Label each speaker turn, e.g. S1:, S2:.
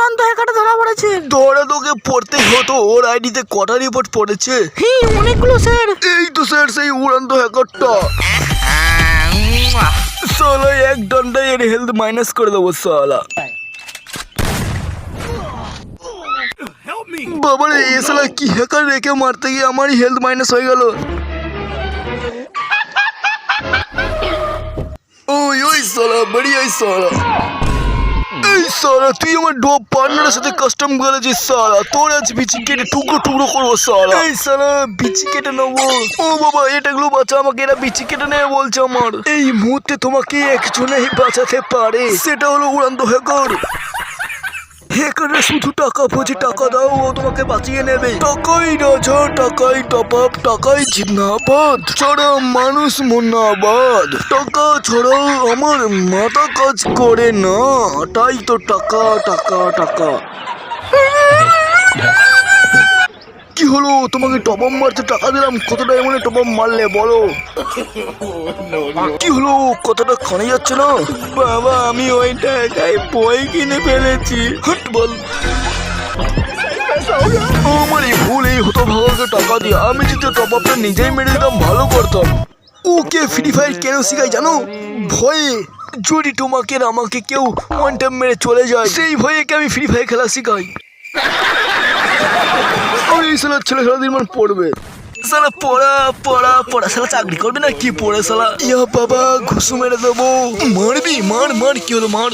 S1: উড়ান্ত হ্যাকারটা ধরা পড়েছে।
S2: ধরা তোকে পড়তেই হতো। ওর আইডিতে কটা রিপোর্ট পড়েছে?
S1: অনেকগুলো স্যার।
S2: এই তো স্যার সেই উড়ান্ত হ্যাকারটা। সালা এক ডন্ডায় এর হেলথ মাইনাস করে দেবো সালা। বাবারে এ সালা কি হ্যাকার রেখে মারতে গিয়ে আমারই হেলথ মাইনাস হয়ে গেল। ওই সালা বড়ি এই সালা। এই সালা তুই আমার ডোপ পার্টনারের সাথে কাস্টম করেছিস সালা। তোর আজ বিচি কেটে টুকরো টুকরো করবো সালা। এই সালা বিচি কেটে নেবো। ও বাবা এটাগুলো বাঁচা আমাকে, এরা বিচি কেটে নেবে বলছে আমার। এই মুহূর্তে তোমাকে একজনেই বাঁচাতে পারে, সেটা হলো উড়ান্ত হ্যাকার। হ্যাকাররা শুধু টাকা খোঁজে, টাকা দাও ও তোমাকে বাঁচিয়ে নেবে। টাকাই রাজা, টাকাই টপ আপ, টাকাই জিন্দাবাদ, ছাড়া মানুষ মুন্নাবাদ। টাকা ছাড়াও আমার মাথা কাজ করে না, তাই তো টাকা টাকা টাকা। কি হলো তোমাকে টপ আপ মারতে টাকা দিলাম, কতটা এমনি টপ আপ মারলে বলো? কি হলো কতটা খানে যাচ্ছে না? বাবা আমি ওই টাকায় বই কিনে ফেলেছি। হট বল। আমার এই ভুল, এই হতো ভাগাকে টাকা দিয়ে আমি যদি টপ আপটা নিজেই মেরে দিতাম ভালো করতাম। ওকে ফ্রি ফায়ার কেন শিখাই জানো? ভয়ে, যদি তোমাকে আমাকে কেউ ওয়ান টাইম মেরে চলে যায় সেই ভয়ে আমি ফ্রি ফায়ার খেলা শিখাই। এই সালা ছেলে সারাদিন মান পড়বে, সালা পড়া পড়া পড়া, সালা চাকরি করবে না কি পড়ে সালা। ইয়া বাবা ঘুষু মেরে দেবো। মারবি মার মার, কি হলো মার।